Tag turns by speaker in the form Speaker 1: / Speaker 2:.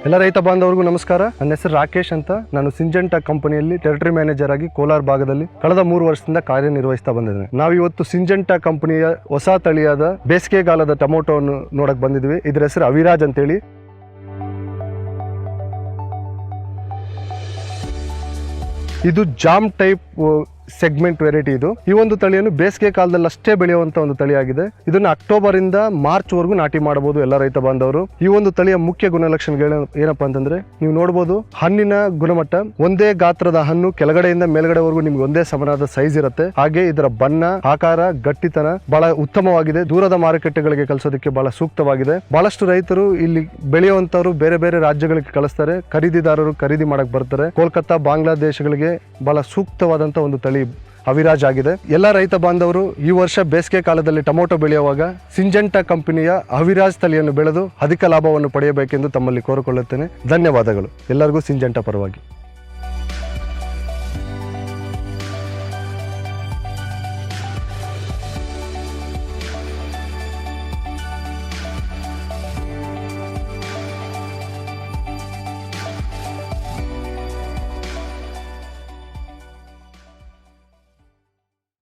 Speaker 1: ಎಲ್ಲ ರೈತ ಬಾಂಧವರಿಗೂ ನಮಸ್ಕಾರ. ನನ್ನ ಹೆಸರು ರಾಕೇಶ್ ಅಂತ. ನಾನು ಸಿಂಜೆಂಟಾ ಕಂಪನಿಯಲ್ಲಿ ಟೆರಿಟರಿ ಮ್ಯಾನೇಜರ್ ಆಗಿ ಕೋಲಾರ ಭಾಗದಲ್ಲಿ ಕಳೆದ 3 ವರ್ಷದಿಂದ ಕಾರ್ಯನಿರ್ವಹಿಸ್ತಾ ಬಂದಿದ್ದೇನೆ. ನಾವಿವತ್ತು ಸಿಂಜೆಂಟಾ ಕಂಪನಿಯ ಹೊಸ ತಳಿಯಾದ ಬೇಸಿಗೆಗಾಲದ ಟೊಮೊಟೊವನ್ನು ನೋಡಕ್ ಬಂದಿದ್ವಿ. ಇದರ ಹೆಸರು ಅವಿರಾಜ್ ಅಂತೇಳಿ. ಇದು ಜಾಮ್ ಟೈಪ್ ಸೆಗ್ಮೆಂಟ್ ವೆರೈಟಿ. ಈ ಒಂದು ತಳಿಯನ್ನು ಬೇಸಿಗೆ ಕಾಲದಲ್ಲಿ ಅಷ್ಟೇ ಬೆಳೆಯುವಂತ ಒಂದು ತಳಿಯಾಗಿದೆ. ಇದನ್ನ ಅಕ್ಟೋಬರ್ ಇಂದ ಮಾರ್ಚ್ ವರೆಗೂ ನಾಟಿ ಮಾಡಬಹುದು ಎಲ್ಲ ರೈತ ಬಾಂಧವರು. ಈ ಒಂದು ತಳಿಯ ಮುಖ್ಯ ಗುಣಲಕ್ಷಣಗಳು ಏನಪ್ಪಾ ಅಂತಂದ್ರೆ, ನೀವು ನೋಡಬಹುದು ಹಣ್ಣಿನ ಗುಣಮಟ್ಟ, ಒಂದೇ ಗಾತ್ರದ ಹಣ್ಣು ಕೆಳಗಡೆಯಿಂದ ಮೇಲ್ಗಡೆವರೆಗೂ ನಿಮ್ಗೆ ಒಂದೇ ಸಮನಾದ ಸೈಜ್ ಇರುತ್ತೆ. ಹಾಗೆ ಇದರ ಬಣ್ಣ, ಆಕಾರ, ಗಟ್ಟಿತನ ಬಹಳ ಉತ್ತಮವಾಗಿದೆ. ದೂರದ ಮಾರುಕಟ್ಟೆಗಳಿಗೆ ಕಳಿಸೋದಕ್ಕೆ ಬಹಳ ಸೂಕ್ತವಾಗಿದೆ. ಬಹಳಷ್ಟು ರೈತರು ಇಲ್ಲಿ ಬೆಳೆಯುವಂತವರು ಬೇರೆ ಬೇರೆ ರಾಜ್ಯಗಳಿಗೆ ಕಳಿಸ್ತಾರೆ. ಖರೀದಿದಾರರು ಖರೀದಿ ಮಾಡಕ್ ಬರ್ತಾರೆ. ಕೋಲ್ಕತ್ತಾ, ಬಾಂಗ್ಲಾದೇಶಗಳಿಗೆ ಬಹಳ ಸೂಕ್ತವಾದಂತ ಒಂದು ತಳಿ ಅವಿರಾಜ್ ಆಗಿದೆ. ಎಲ್ಲ ರೈತ ಬಾಂಧವರು ಈ ವರ್ಷ ಬೇಸಿಗೆ ಕಾಲದಲ್ಲಿ ಟೊಮೊಟೊ ಬೆಳೆಯುವಾಗ ಸಿಂಜೆಂಟಾ ಕಂಪನಿಯ ಅವಿರಾಜ್ ತಳಿಯನ್ನು ಬೆಳೆದು ಅಧಿಕ ಲಾಭವನ್ನು ಪಡೆಯಬೇಕೆಂದು ತಮ್ಮಲ್ಲಿ ಕೋರಿಕೊಳ್ಳುತ್ತೇನೆ. ಧನ್ಯವಾದಗಳು ಎಲ್ಲರಿಗೂ ಸಿಂಜೆಂಟಾ ಪರವಾಗಿ.